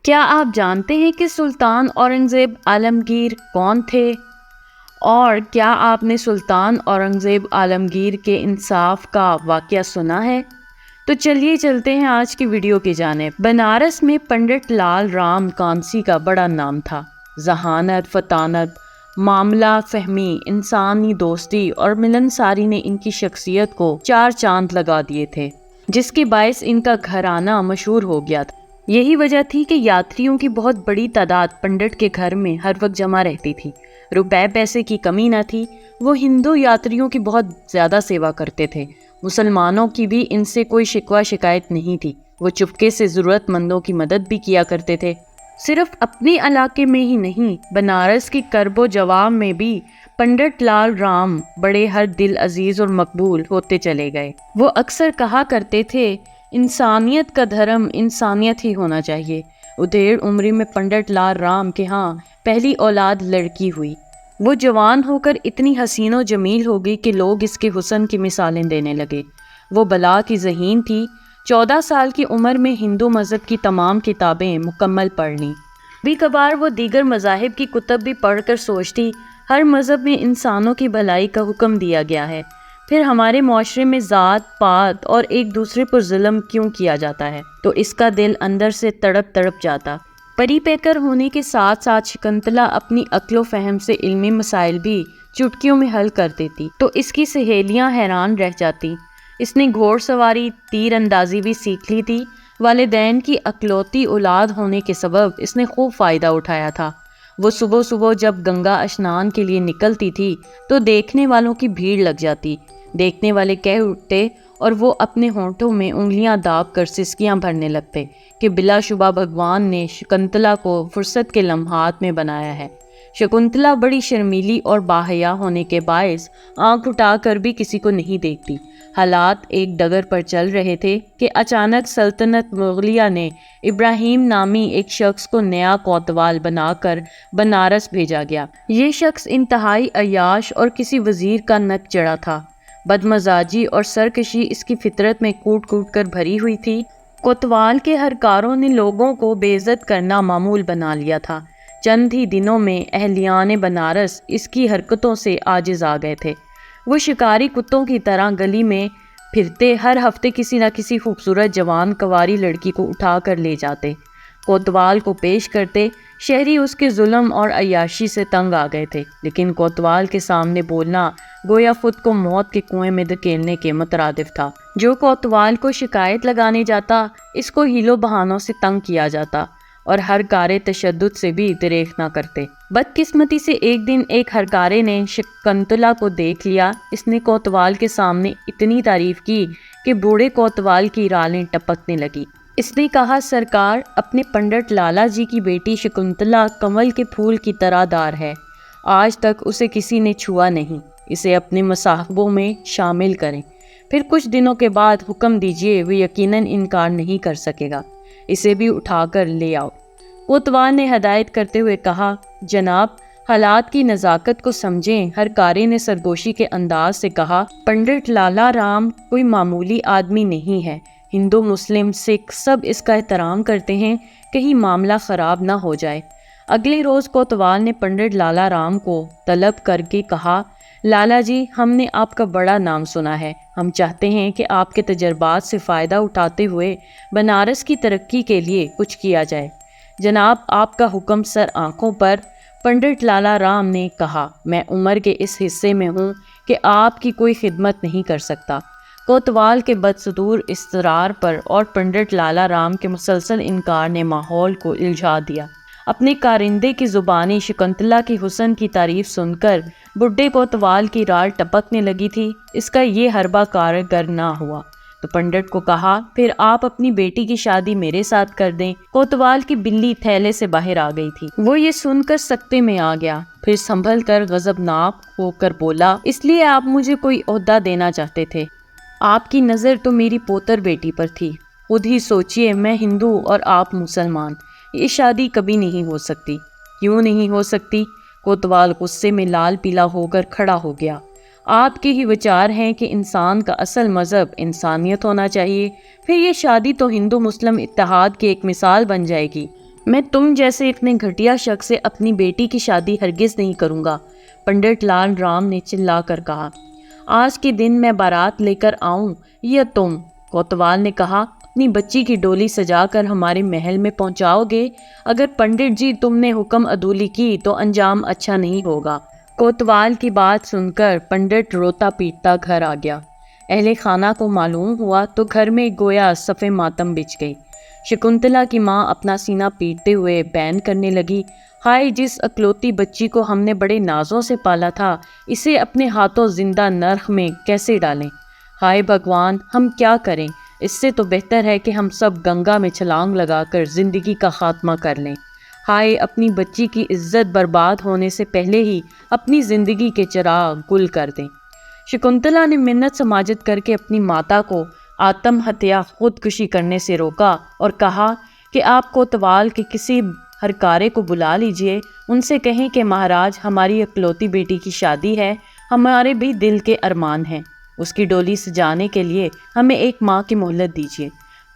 کیا آپ جانتے ہیں کہ سلطان اورنگزیب عالمگیر کون تھے؟ اور کیا آپ نے سلطان اورنگزیب عالمگیر کے انصاف کا واقعہ سنا ہے؟ تو چلیے چلتے ہیں آج کی ویڈیو کی جانب۔ بنارس میں پنڈت لال رام کانسی کا بڑا نام تھا۔ ذہانت، فطانت، معاملہ فہمی، انسانی دوستی اور ملنساری نے ان کی شخصیت کو چار چاند لگا دیے تھے، جس کے باعث ان کا گھرانہ مشہور ہو گیا تھا۔ یہی وجہ تھی کہ یاتریوں کی بہت بڑی تعداد پنڈت کے گھر میں ہر وقت جمع رہتی تھی۔ روپے پیسے کی کمی نہ تھی، وہ ہندو یاتریوں کی بہت زیادہ سیوا کرتے تھے۔ مسلمانوں کی بھی ان سے کوئی شکوہ شکایت نہیں تھی، وہ چپکے سے ضرورت مندوں کی مدد بھی کیا کرتے تھے۔ صرف اپنے علاقے میں ہی نہیں، بنارس کی کرب و جواب میں بھی پنڈت لال رام بڑے ہر دل عزیز اور مقبول ہوتے چلے گئے۔ وہ اکثر کہا کرتے تھے، انسانیت کا دھرم انسانیت ہی ہونا چاہیے۔ ادھیڑ عمری میں پنڈت لال رام کے ہاں پہلی اولاد لڑکی ہوئی۔ وہ جوان ہو کر اتنی حسین و جمیل ہو گئی کہ لوگ اس کے حسن کی مثالیں دینے لگے۔ وہ بلا کی ذہین تھی۔ 14 سال کی عمر میں ہندو مذہب کی تمام کتابیں مکمل پڑھ لیں۔ بھی کبھار وہ دیگر مذاہب کی کتب بھی پڑھ کر سوچتی، ہر مذہب میں انسانوں کی بھلائی کا حکم دیا گیا ہے، پھر ہمارے معاشرے میں ذات پات اور ایک دوسرے پر ظلم کیوں کیا جاتا ہے؟ تو اس کا دل اندر سے تڑپ تڑپ جاتا۔ پری پیکر ہونے کے ساتھ ساتھ شکنتلا اپنی عقل و فہم سے علمی مسائل بھی چٹکیوں میں حل کر دیتی، تو اس کی سہیلیاں حیران رہ جاتی۔ اس نے گھوڑ سواری، تیر اندازی بھی سیکھ لی تھی۔ والدین کی اکلوتی اولاد ہونے کے سبب اس نے خوب فائدہ اٹھایا تھا۔ وہ صبح صبح جب گنگا اشنان کے لیے نکلتی تھی تو دیکھنے والوں کی بھیڑ لگ جاتی۔ دیکھنے والے کہہ اٹھتے اور وہ اپنے ہونٹوں میں انگلیاں داب کر سسکیاں بھرنے لگتے کہ بلا شبہ بھگوان نے شکنتلا کو فرصت کے لمحات میں بنایا ہے۔ شکنتلا بڑی شرمیلی اور باحیا ہونے کے باعث آنکھ اٹھا کر بھی کسی کو نہیں دیکھتی۔ حالات ایک ڈگر پر چل رہے تھے کہ اچانک سلطنت مغلیہ نے ابراہیم نامی ایک شخص کو نیا کوتوال بنا کر بنارس بھیجا گیا۔ یہ شخص انتہائی عیاش اور کسی وزیر کا نک چڑھا تھا۔ بدمزاجی اور سرکشی اس کی فطرت میں کوٹ کوٹ کر بھری ہوئی تھی۔ کوتوال کے ہر کاروں نے لوگوں کو بے عزت کرنا معمول بنا لیا تھا۔ چند ہی دنوں میں اہلیان بنارس اس کی حرکتوں سے عاجز آ گئے تھے۔ وہ شکاری کتوں کی طرح گلی میں پھرتے ہر ہفتے کسی نہ کسی خوبصورت جوان کنواری لڑکی کو اٹھا کر لے جاتے، کوتوال کو پیش کرتے۔ شہری اس کے ظلم اور عیاشی سے تنگ آ گئے تھے، لیکن کوتوال کے سامنے بولنا گویا خود کو موت کے کنویں میں دھکیلنے کے مترادف تھا۔ جو کوتوال کو شکایت لگانے جاتا، اس کو ہیلو بہانوں سے تنگ کیا جاتا اور ہر کارے تشدد سے بھی دریغ نہ کرتے۔ بدقسمتی سے ایک دن ایک ہرکارے نے شکنتلا کو دیکھ لیا۔ اس نے کوتوال کے سامنے اتنی تعریف کی کہ بوڑھے کوتوال کی رالیں ٹپکنے لگی۔ اس نے کہا، سرکار، اپنے پنڈت لالا جی کی بیٹی شکنتلا کمل کے پھول کی طرح دار ہے۔ آج تک اسے کسی نے چھوا نہیں۔ اسے اپنے مصاحبوں میں شامل کریں، پھر کچھ دنوں کے بعد حکم دیجیے، وہ یقیناً انکار نہیں کر سکے گا۔ اسے بھی اٹھا کر لے آؤ۔ کوتوال نے ہدایت کرتے ہوئے کہا، جناب، حالات کی نزاکت کو سمجھیں۔ ہر کارے نے سرگوشی کے انداز سے کہا، پنڈت لالا رام کوئی معمولی آدمی نہیں ہے۔ ہندو، مسلم، سکھ سب اس کا احترام کرتے ہیں، کہیں معاملہ خراب نہ ہو جائے۔ اگلے روز کوتوال نے پنڈت لالا رام کو طلب کر کے کہا، لالا جی، ہم نے آپ کا بڑا نام سنا ہے۔ ہم چاہتے ہیں کہ آپ کے تجربات سے فائدہ اٹھاتے ہوئے بنارس کی ترقی کے لیے کچھ کیا جائے۔ جناب، آپ کا حکم سر آنکھوں پر۔ پنڈت لالا رام نے کہا، میں عمر کے اس حصے میں ہوں کہ آپ کی کوئی خدمت نہیں کر سکتا۔ کوتوال کے بدستور اصرار پر اور پنڈت لالا رام کے مسلسل انکار نے ماحول کو الجھا دیا۔ اپنے کارندے کی زبانی شکنتلا کی حسن کی تعریف سن کر بڈھے کوتوال کی رال ٹپکنے لگی تھی۔ اس کا یہ حربہ کارگر نہ ہوا تو پنڈت کو کہا، پھر آپ اپنی بیٹی کی شادی میرے ساتھ کر دیں۔ کوتوال کی بلی تھیلے سے باہر آ گئی تھی۔ وہ یہ سن کر سکتے میں آ گیا، پھر سنبھل کر غضبناک ہو کر بولا، اس لیے آپ مجھے کوئی عہدہ دینا چاہتے تھے؟ آپ کی نظر تو میری پوتر بیٹی پر تھی۔ خود ہی سوچئے، میں ہندو اور آپ مسلمان، یہ شادی کبھی نہیں ہو سکتی۔ کیوں نہیں ہو سکتی؟ کوتوال غصے میں لال پیلا ہو کر کھڑا ہو گیا۔ آپ کے ہی وچار ہیں کہ انسان کا اصل مذہب انسانیت ہونا چاہیے، پھر یہ شادی تو ہندو مسلم اتحاد کی ایک مثال بن جائے گی۔ میں تم جیسے اتنے گھٹیا شخص سے اپنی بیٹی کی شادی ہرگز نہیں کروں گا، پنڈت لال رام نے چلا کر کہا۔ آج کے دن میں بارات لے کر آؤں یا تم؟ کوتوال نے کہا، اپنی بچی کی ڈولی سجا کر ہمارے محل میں پہنچاؤ گے؟ اگر پنڈت جی تم نے حکم عدولی کی تو انجام اچھا نہیں ہوگا۔ کوتوال کی بات سن کر پنڈت روتا پیٹتا گھر آ گیا۔ اہل خانہ کو معلوم ہوا تو گھر میں گویا صف ماتم بچھ گئی۔ شکنتلا کی ماں اپنا سینہ پیٹتے ہوئے بین کرنے لگی، ہائے جس اکلوتی بچی کو ہم نے بڑے نازوں سے پالا تھا، اسے اپنے ہاتھوں زندہ نرک میں کیسے ڈالیں؟ ہائے بھگوان، ہم کیا کریں؟ اس سے تو بہتر ہے کہ ہم سب گنگا میں چھلانگ لگا کر زندگی کا خاتمہ کر لیں۔ ہائے، اپنی بچی کی عزت برباد ہونے سے پہلے ہی اپنی زندگی کے چراغ گل کر دیں۔ شکنتلا نے منت سماجت کر کے اپنی ماتا کو آتم ہتیا خودکشی کرنے سے روکا اور کہا کہ آپ کوتوال کے کسی ہرکارے کو بلا لیجئے، ان سے کہیں کہ مہاراج ہماری اکلوتی بیٹی کی شادی ہے، ہمارے بھی دل کے ارمان ہیں، اس کی ڈولی سجانے کے لیے ہمیں 1 ماہ کی مہلت دیجیے۔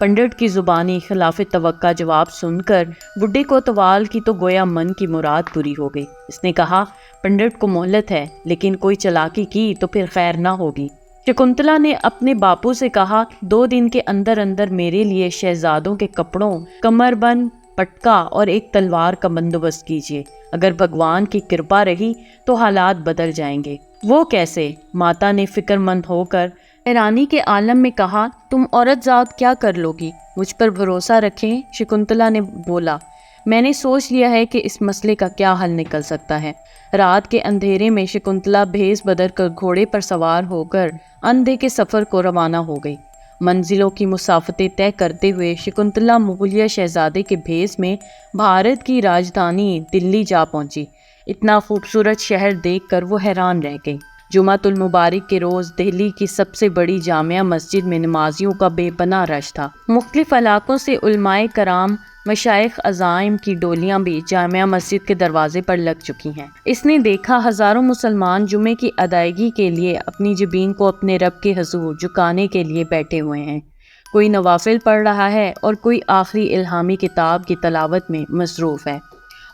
پنڈت کی زبانی خلاف توقع جواب سن کر بڈھے کوتوال کی تو گویا من کی مراد پوری ہو گئی۔ اس نے کہا، پنڈت کو مہلت ہے، لیکن کوئی چالاکی کی تو پھر خیر نہ ہوگی۔ شکنتلا نے اپنے باپو سے کہا، 2 دن کے اندر اندر میرے لیے شہزادوں کے کپڑوں، کمر بند، پٹکا اور 1 تلوار کا بندوبست کیجیے۔ اگر بھگوان کی کرپا رہی تو حالات بدل جائیں گے۔ وہ کیسے؟ ماتا نے فکر مند ہو کر حیرانی کے عالم میں کہا، تم عورت ذات کیا کر لوگی؟ مجھ پر بھروسہ رکھیں، شکنتلا نے بولا، میں نے سوچ لیا ہے کہ اس مسئلے کا کیا حل نکل سکتا ہے۔ رات کے اندھیرے میں شکنتلا بھیس بدل کر گھوڑے پر سوار ہو کر اندھے کے سفر کو روانہ ہو گئی۔ منزلوں کی مسافتیں طے کرتے ہوئے شکنتلا مغلیہ شہزادے کے بھیس میں بھارت کی راجدھانی دلی جا پہنچی۔ اتنا خوبصورت شہر دیکھ کر وہ حیران رہ گئی۔ جمعۃ المبارک کے روز دہلی کی سب سے بڑی جامع مسجد میں نمازیوں کا بے پناہ رش تھا۔ مختلف علاقوں سے علماء کرام، مشائخ عزائم کی ڈولیاں بھی جامع مسجد کے دروازے پر لگ چکی ہیں۔ اس نے دیکھا ہزاروں مسلمان جمعے کی ادائیگی کے لیے اپنی جبین کو اپنے رب کے حضور جھکانے کے لیے بیٹھے ہوئے ہیں۔ کوئی نوافل پڑھ رہا ہے اور کوئی آخری الہامی کتاب کی تلاوت میں مصروف ہے،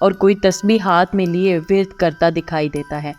اور کوئی تسبیح ہاتھ میں لیے ورد کرتا دکھائی دیتا ہے۔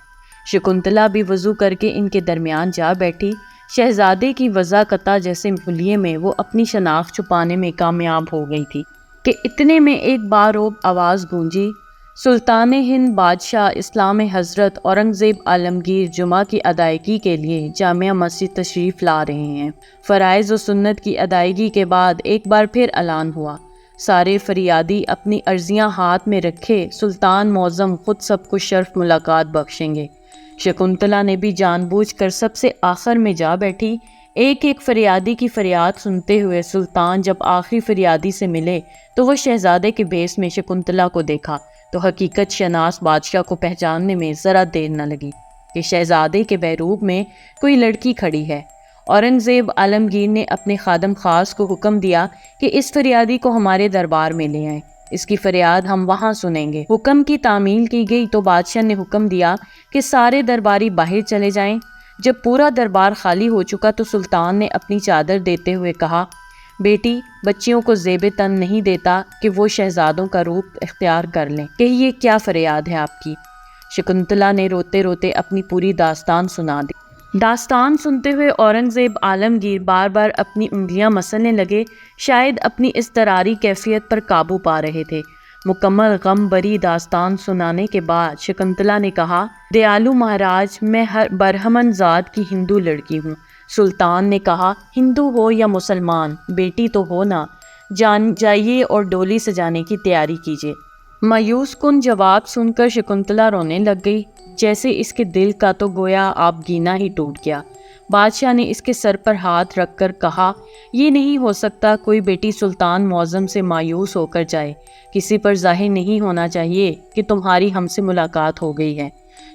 شکنتلا بھی وضو کر کے ان کے درمیان جا بیٹھی۔ شہزادے کی وضاقتہ جیسے حلیے میں وہ اپنی شناخت چھپانے میں کامیاب ہو گئی تھی کہ اتنے میں ایک باروب آواز گونجی، سلطان ہند بادشاہ اسلام حضرت اورنگزیب عالمگیر جمعہ کی ادائیگی کے لیے جامع مسجد تشریف لا رہے ہیں۔ فرائض و سنت کی ادائیگی کے بعد ایک بار پھر اعلان ہوا۔ سارے فریادی اپنی عرضیاں ہاتھ میں رکھے سلطان معظم خود سب کو شرف ملاقات بخشیں گے۔ شکنتلا نے بھی جان بوجھ کر سب سے آخر میں جا بیٹھی۔ ایک ایک فریادی کی فریاد سنتے ہوئے سلطان جب آخری فریادی سے ملے تو وہ شہزادے کے بھیس میں شکنتلا کو دیکھا تو حقیقت شناس بادشاہ کو پہچاننے میں ذرا دیر نہ لگی کہ شہزادے کے بحروب میں کوئی لڑکی کھڑی ہے۔ اورنگزیب عالمگیر نے اپنے خادم خاص کو حکم دیا کہ اس فریادی کو ہمارے دربار میں لے آئیں، اس کی فریاد ہم وہاں سنیں گے۔ حکم کی تعمیل کی گئی تو بادشاہ نے حکم دیا کہ سارے درباری باہر چلے جائیں۔ جب پورا دربار خالی ہو چکا تو سلطان نے اپنی چادر دیتے ہوئے کہا، بیٹی، بچیوں کو زیب تن نہیں دیتا کہ وہ شہزادوں کا روپ اختیار کر لیں، کہیے کیا فریاد ہے آپ کی؟ شکنتلا نے روتے روتے اپنی پوری داستان سنا دی۔ داستان سنتے ہوئے اورنگزیب عالمگیر بار بار اپنی انگلیاں مسلنے لگے، شاید اپنی اضطراری کیفیت پر قابو پا رہے تھے۔ مکمل غم بری داستان سنانے کے بعد شکنتلا نے کہا، دیالو مہاراج، میں برہمن ذات کی ہندو لڑکی ہوں۔ سلطان نے کہا، ہندو ہو یا مسلمان، بیٹی تو ہو نا، جائیے اور ڈولی سجانے کی تیاری کیجیے۔ مایوس کن جواب سن کر شکنتلا رونے لگ گئی، جیسے اس کے دل کا تو گویا آپ گینا ہی ٹوٹ گیا۔ بادشاہ نے اس کے سر پر ہاتھ رکھ کر کہا، یہ نہیں ہو سکتا کوئی بیٹی سلطان معظم سے مایوس ہو کر جائے، کسی پر ظاہر نہیں ہونا چاہیے کہ تمہاری ہم سے ملاقات ہو گئی ہے۔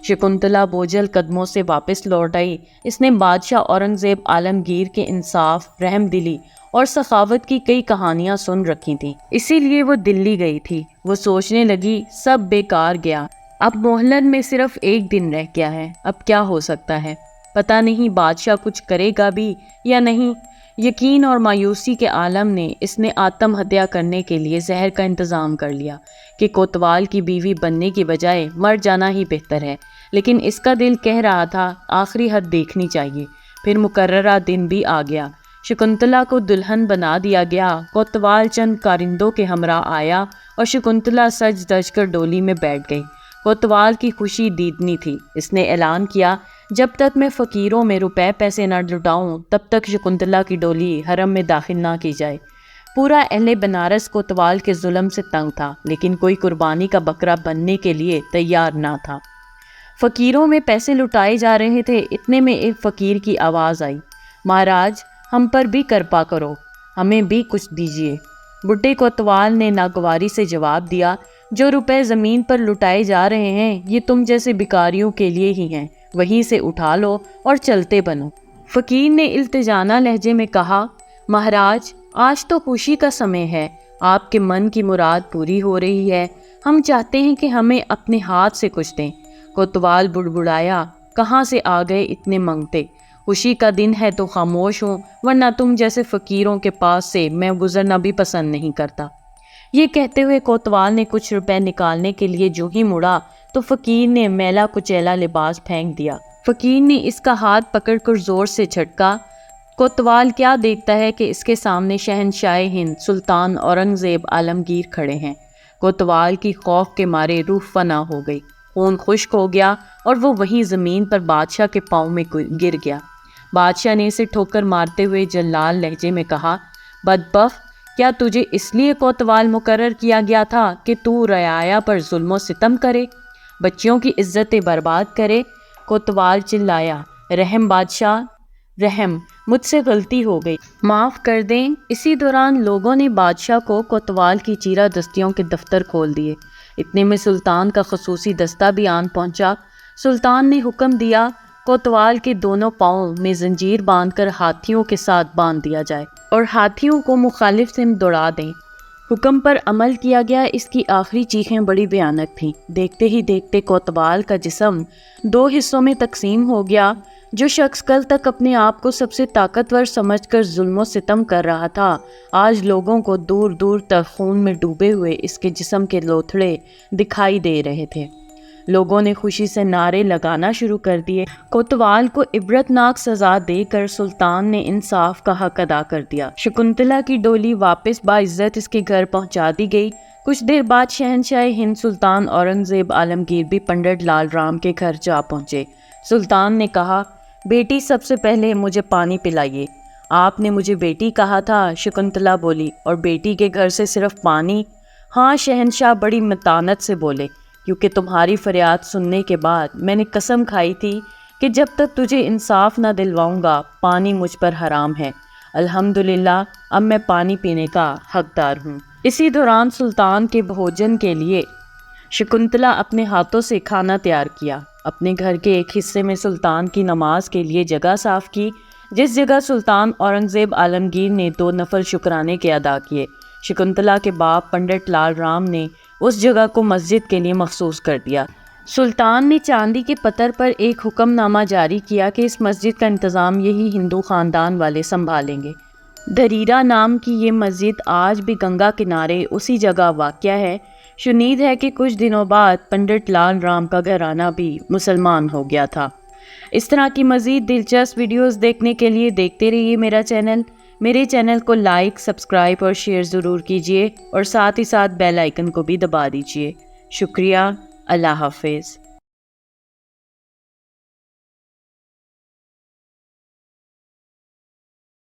شکنتلا بوجھل قدموں سے واپس لوٹ آئی۔ اس نے بادشاہ اورنگزیب عالمگیر کے انصاف، رحم دلی اور سخاوت کی کئی کہانیاں سن رکھی تھیں، اسی لیے وہ دلی گئی تھی۔ وہ سوچنے لگی، سب بیکار گیا، اب مہلت میں صرف 1 دن رہ گیا ہے، اب کیا ہو سکتا ہے؟ پتہ نہیں بادشاہ کچھ کرے گا بھی یا نہیں۔ یقین اور مایوسی کے عالم نے اس نے آتم ہتیا کرنے کے لیے زہر کا انتظام کر لیا کہ کوتوال کی بیوی بننے کی بجائے مر جانا ہی بہتر ہے، لیکن اس کا دل کہہ رہا تھا آخری حد دیکھنی چاہیے۔ پھر مقررہ دن بھی آ گیا، شکنتلا کو دلہن بنا دیا گیا۔ کوتوال چند کارندوں کے ہمراہ آیا اور شکنتلا سج دج کر ڈولی میں بیٹھ گئی۔ کوتوال کی خوشی دیدنی تھی۔ اس نے اعلان کیا، جب تک میں فقیروں میں روپے پیسے نہ لٹاؤں تب تک شکنتلا کی ڈولی حرم میں داخل نہ کی جائے۔ پورا اہل بنارس کوتوال کے ظلم سے تنگ تھا، لیکن کوئی قربانی کا بکرا بننے کے لیے تیار نہ تھا۔ فقیروں میں پیسے لٹائے جا رہے تھے، اتنے میں ایک فقیر کی آواز آئی، مہاراج ہم پر بھی کرپا کرو، ہمیں بھی کچھ دیجیے۔ بڈھے کوتوال نے ناگواری سے جواب دیا، جو روپے زمین پر لٹائے جا رہے ہیں یہ تم جیسے بھکاریوں کے لیے ہی ہیں، وہیں سے اٹھا لو اور چلتے بنو۔ فقیر نے التجانہ لہجے میں کہا، مہاراج آج تو خوشی کا سمے ہے، آپ کے من کی مراد پوری ہو رہی ہے، ہم چاہتے ہیں کہ ہمیں اپنے ہاتھ سے کچھ دیں۔ کوتوال بڑبڑایا، کہاں سے آ گئے اتنے منگتے؟ خوشی کا دن ہے تو خاموش ہوں، ورنہ تم جیسے فقیروں کے پاس سے میں گزرنا بھی پسند نہیں کرتا۔ یہ کہتے ہوئے کوتوال نے کچھ روپے نکالنے کے لیے جو ہی مڑا تو فقیر نے میلا کچیلا لباس پھینک دیا۔ فقیر نے اس کا ہاتھ پکڑ کر زور سے جھٹکا۔ کوتوال کیا دیکھتا ہے کہ اس کے سامنے شہنشاہ ہند سلطان اورنگزیب عالمگیر کھڑے ہیں۔ کوتوال کی خوف کے مارے روح فنا ہو گئی، خون خشک ہو گیا اور وہ وہیں زمین پر بادشاہ کے پاؤں میں گر گیا۔ بادشاہ نے اسے ٹھوکر مارتے ہوئے جلال لہجے میں کہا، بدبخت، کیا تجھے اس لیے کوتوال مقرر کیا گیا تھا کہ تو رعایا پر ظلم و ستم کرے، بچیوں کی عزتیں برباد کرے؟ کوتوال چلایا، رحم بادشاہ، رحم، مجھ سے غلطی ہو گئی، معاف کر دیں۔ اسی دوران لوگوں نے بادشاہ کو کوتوال کی چیرہ دستیوں کے دفتر کھول دیے۔ اتنے میں سلطان کا خصوصی دستہ بھی آن پہنچا۔ سلطان نے حکم دیا، کوتوال کے دونوں پاؤں میں زنجیر باندھ کر ہاتھیوں کے ساتھ باندھ دیا جائے اور ہاتھیوں کو مخالف سمت دوڑا دیں۔ حکم پر عمل کیا گیا۔ اس کی آخری چیخیں بڑی بھیانک تھیں۔ دیکھتے ہی دیکھتے کوتوال کا جسم دو حصوں میں تقسیم ہو گیا۔ جو شخص کل تک اپنے آپ کو سب سے طاقتور سمجھ کر ظلم و ستم کر رہا تھا، آج لوگوں کو دور دور تک خون میں ڈوبے ہوئے اس کے جسم کے لوتھڑے دکھائی دے رہے تھے۔ لوگوں نے خوشی سے نعرے لگانا شروع کر دیے۔ کوتوال کو عبرتناک سزا دے کر سلطان نے انصاف کا حق ادا کر دیا۔ شکنتلا کی ڈولی واپس باعزت اس کے گھر پہنچا دی گئی۔ کچھ دیر بعد شہنشاہ ہند سلطان اورنگزیب عالمگیر بھی پنڈت لال رام کے گھر جا پہنچے۔ سلطان نے کہا، بیٹی سب سے پہلے مجھے پانی پلائیے۔ آپ نے مجھے بیٹی کہا تھا، شکنتلا بولی، اور بیٹی کے گھر سے صرف پانی؟ ہاں شہنشاہ بڑی متانت سے بولے، کیونکہ تمہاری فریاد سننے کے بعد میں نے قسم کھائی تھی کہ جب تک تجھے انصاف نہ دلواؤں گا پانی مجھ پر حرام ہے۔ الحمدللہ اب میں پانی پینے کا حقدار ہوں۔ اسی دوران سلطان کے بھوجن کے لیے شکنتلا اپنے ہاتھوں سے کھانا تیار کیا۔ اپنے گھر کے ایک حصے میں سلطان کی نماز کے لیے جگہ صاف کی، جس جگہ سلطان اورنگزیب عالمگیر نے 2 نفل شکرانے کے ادا کیے۔ شکنتلا کے باپ پنڈت لال رام نے اس جگہ کو مسجد کے لیے مخصوص کر دیا۔ سلطان نے چاندی کے پتر پر ایک حکم نامہ جاری کیا کہ اس مسجد کا انتظام یہی ہندو خاندان والے سنبھالیں گے۔ دھریرا نام کی یہ مسجد آج بھی گنگا کنارے اسی جگہ واقع ہے۔ شنید ہے کہ کچھ دنوں بعد پنڈت لال رام کا گھرانہ بھی مسلمان ہو گیا تھا۔ اس طرح کی مزید دلچسپ ویڈیوز دیکھنے کے لیے دیکھتے رہیے میرا چینل۔ میرے چینل کو لائک، سبسکرائب اور شیئر ضرور کیجیے اور ساتھ ہی ساتھ بیل آئیکن کو بھی دبا دیجیے۔ شکریہ۔ اللہ حافظ۔